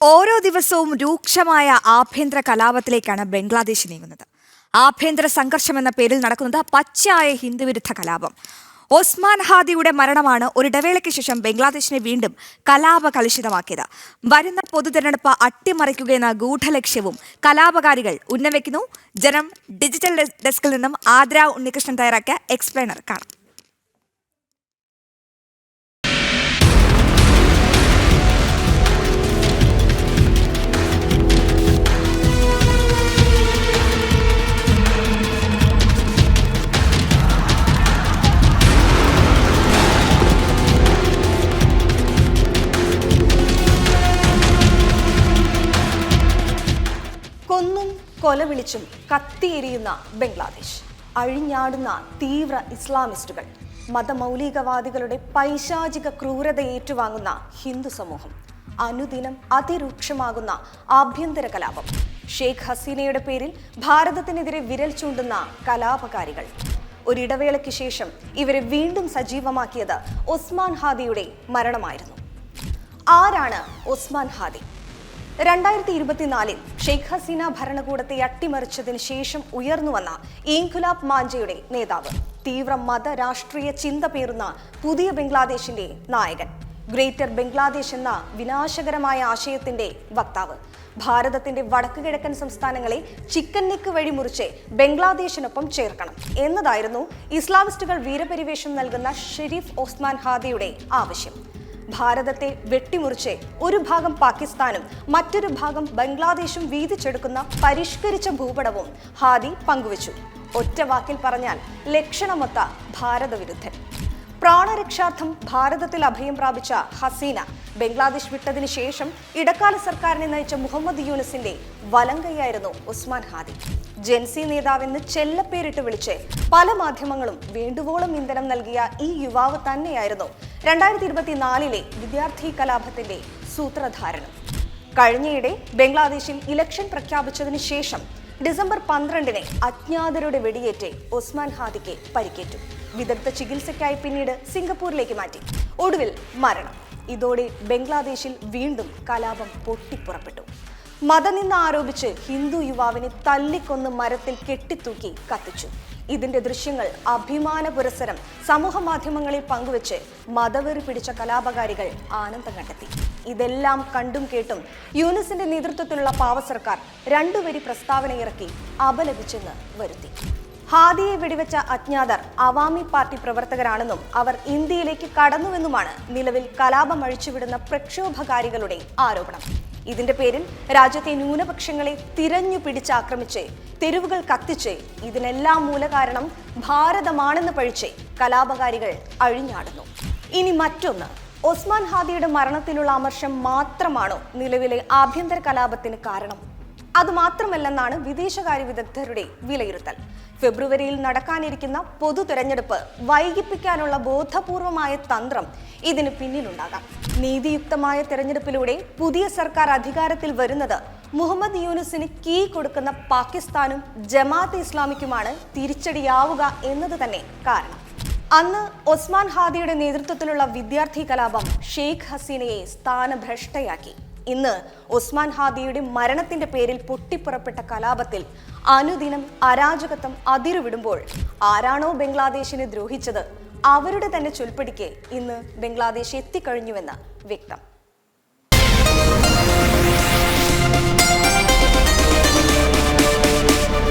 ഓരോ ദിവസവും രൂക്ഷമായ ആഭ്യന്തര കലാപത്തിലേക്കാണ് ബംഗ്ലാദേശ് നീങ്ങുന്നത്. ആഭ്യന്തര സംഘർഷം എന്ന പേരിൽ നടക്കുന്നത് പച്ചയായ ഹിന്ദുവിരുദ്ധ കലാപം. ഒസ്മാൻ ഹാദിയുടെ മരണമാണ് ഒരിടവേളയ്ക്ക് ശേഷം ബംഗ്ലാദേശിനെ വീണ്ടും കലാപ കലുഷിതമാക്കിയത്. വരുന്ന പൊതുതെരഞ്ഞെടുപ്പ് അട്ടിമറിക്കുകയെന്ന ഗൂഢലക്ഷ്യവും കലാപകാരികൾ ഉന്നയിക്കുന്നു. ജനം ഡിജിറ്റൽ ഡെസ്കിൽ നിന്നും ആദ്ര ഉണ്ണികൃഷ്ണൻ തയ്യാറാക്കിയ എക്സ്പ്ലെയിനർ കാണാം. കൊന്നും കൊലവിളിച്ചും കത്തിയെരിയുന്ന ബംഗ്ലാദേശ്, അഴിഞ്ഞാടുന്ന തീവ്ര ഇസ്ലാമിസ്റ്റുകൾ, മതമൗലികവാദികളുടെ പൈശാചിക ക്രൂരത ഏറ്റുവാങ്ങുന്ന ഹിന്ദു സമൂഹം, അനുദിനം അതിരൂക്ഷമാകുന്ന ആഭ്യന്തര കലാപം, ഷെയ്ഖ് ഹസീനയുടെ പേരിൽ ഭാരതത്തിനെതിരെ വിരൽ ചൂണ്ടുന്ന കലാപകാരികൾ. ഒരിടവേളയ്ക്ക് ശേഷം ഇവരെ വീണ്ടും സജീവമാക്കിയത് ഒസ്മാൻ ഹാദിയുടെ മരണമായിരുന്നു. ആരാണ് ഒസ്മാൻ ഹാദി? 2024 ഷെയ്ഖ് ഹസീന ഭരണകൂടത്തെ അട്ടിമറിച്ചതിന് ശേഷം ഉയർന്നു വന്ന ഇൻഖുലാബ് മാഞ്ചയുടെ നേതാവ്, തീവ്ര മത രാഷ്ട്രീയ ചിന്ത പേറുന്ന പുതിയ ബംഗ്ലാദേശിന്റെ നായകൻ, ഗ്രേറ്റർ ബംഗ്ലാദേശ് എന്ന വിനാശകരമായ ആശയത്തിന്റെ വക്താവ്, ഭാരതത്തിന്റെ വടക്കു കിഴക്കൻ സംസ്ഥാനങ്ങളെ ചിക്കൻ നെക്ക് വഴി മുറിച്ച് ബംഗ്ലാദേശിനൊപ്പം ചേർക്കണം എന്നതായിരുന്നു ഇസ്ലാമിസ്റ്റുകൾ വീരപരിവേഷം നൽകുന്ന ഷെരീഫ് ഒസ്മാൻ ഹാദിയുടെ ആവശ്യം. ഭാരതത്തെ വെട്ടിമുറിച്ച് ഒരു ഭാഗം പാകിസ്ഥാനും മറ്റൊരു ഭാഗം ബംഗ്ലാദേശും വീതിച്ചെടുക്കുന്ന പരിഷ്കരിച്ച ഭൂപടവും ഹാദി പങ്കുവച്ചു. ഒറ്റ വാക്കിൽ പറഞ്ഞാൽ ലക്ഷണമൊത്ത ഭാരതവിരുദ്ധൻ. പ്രാണരക്ഷാർത്ഥം ഭാരതത്തിൽ അഭയം പ്രാപിച്ച ഹസീന ബംഗ്ലാദേശ് വിട്ടതിന് ശേഷം ഇടക്കാല സർക്കാരിനെ നയിച്ച മുഹമ്മദ് യൂനുസിന്റെ വലങ്കയായിരുന്നു ഉസ്മാൻ ഹാദി. ജെൻസി നേതാവെന്ന് ചെല്ലപ്പേരിട്ട് വിളിച്ച് പല മാധ്യമങ്ങളും വേണ്ടുവോളം ഇന്ധനം നൽകിയ ഈ യുവാവ് തന്നെയായിരുന്നു 2024 വിദ്യാർത്ഥി കലാപത്തിന്റെ സൂത്രധാരനും. കഴിഞ്ഞയിടെ ബംഗ്ലാദേശിൽ ഇലക്ഷൻ പ്രഖ്യാപിച്ചതിന് ശേഷം ഡിസംബർ 12 അജ്ഞാതരുടെ വെടിയേറ്റ് ഒസ്മാൻ ഹാദിക്ക് പരിക്കേറ്റു. വിദഗ്ധ ചികിത്സയ്ക്കായി പിന്നീട് സിംഗപ്പൂരിലേക്ക് മാറ്റി. ഒടുവിൽ മരണം. ഇതോടെ ബംഗ്ലാദേശിൽ വീണ്ടും കലാപം പൊട്ടിപ്പുറപ്പെട്ടു. മതനിന്ദ ആരോപിച്ച് ഹിന്ദു യുവാവിനെ തല്ലിക്കൊന്ന് മരത്തിൽ കെട്ടിത്തൂക്കി കത്തിച്ചു. ഇതിന്റെ ദൃശ്യങ്ങൾ അഭിമാന പുരസ്സരം സമൂഹ മാധ്യമങ്ങളിൽ പങ്കുവെച്ച് മതവെറി പിടിച്ച കലാപകാരികൾ ആനന്ദം കണ്ടെത്തി. ഇതെല്ലാം കണ്ടും കേട്ടും യൂനുസിന്റെ നേതൃത്വത്തിലുള്ള പാവ സർക്കാർ 2 വരി പ്രസ്താവന ഇറക്കി അപലപിച്ചെന്ന് വരുത്തി. ഹാദിയെ വെടിവെച്ച അജ്ഞാതർ അവാമി പാർട്ടി പ്രവർത്തകരാണെന്നും അവർ ഇന്ത്യയിലേക്ക് കടന്നുവെന്നുമാണ് നിലവിൽ കലാപം അഴിച്ചുവിടുന്ന പ്രക്ഷോഭകാരികളുടെ ആരോപണം. ഇതിന്റെ പേരിൽ രാജ്യത്തെ ന്യൂനപക്ഷങ്ങളെ തിരഞ്ഞു പിടിച്ചാക്രമിച്ച് തെരുവുകൾ കത്തിച്ച് ഇതിനെല്ലാം മൂലകാരണം ഭാരതമാണെന്ന് പഴിച്ച് കലാപകാരികൾ അഴിഞ്ഞാടുന്നു. ഇനി മറ്റൊന്ന്, ഒസ്മാൻ ഹാദിയുടെ മരണത്തിലുള്ള അമർഷം മാത്രമാണോ നിലവിലെ ആഭ്യന്തര കലാപത്തിന് കാരണം? അതുമാത്രമല്ലെന്നാണ് വിദേശകാര്യ വിദഗ്ധരുടെ വിലയിരുത്തൽ. ഫെബ്രുവരിയിൽ നടക്കാനിരിക്കുന്ന പൊതു തെരഞ്ഞെടുപ്പ് വൈകിപ്പിക്കാനുള്ള ബോധപൂർവമായ തന്ത്രം ഇതിന് പിന്നിലുണ്ടാകാം. നീതിയുക്തമായ തെരഞ്ഞെടുപ്പിലൂടെ പുതിയ സർക്കാർ അധികാരത്തിൽ വരുന്നത് മുഹമ്മദ് യൂനുസിന് കീ കൊടുക്കുന്ന പാകിസ്ഥാനും ജമാഅത്തെ ഇസ്ലാമിക്കുമാണ് തിരിച്ചടിയാവുക എന്നത് തന്നെ കാരണം. അന്ന് ഒസ്മാൻ ഹാദിയുടെ നേതൃത്വത്തിലുള്ള വിദ്യാർത്ഥി കലാപം ഷെയ്ഖ് ഹസീനയെ സ്ഥാനഭ്രഷ്ടയാക്കി. ഇന്ന് ഒസ്മാൻ ഹാദിയുടെ മരണത്തിന്റെ പേരിൽ പൊട്ടിപ്പുറപ്പെട്ട കലാപത്തിൽ അനുദിനം അരാജകത്വം അതിരുവിടുമ്പോൾ ആരാണോ ബംഗ്ലാദേശിനെ ദ്രോഹിച്ചത് അവരുടെ തന്നെ ചൊൽപ്പടിക്ക് ഇന്ന് ബംഗ്ലാദേശ് എത്തിക്കഴിഞ്ഞുവെന്ന് വ്യക്തം.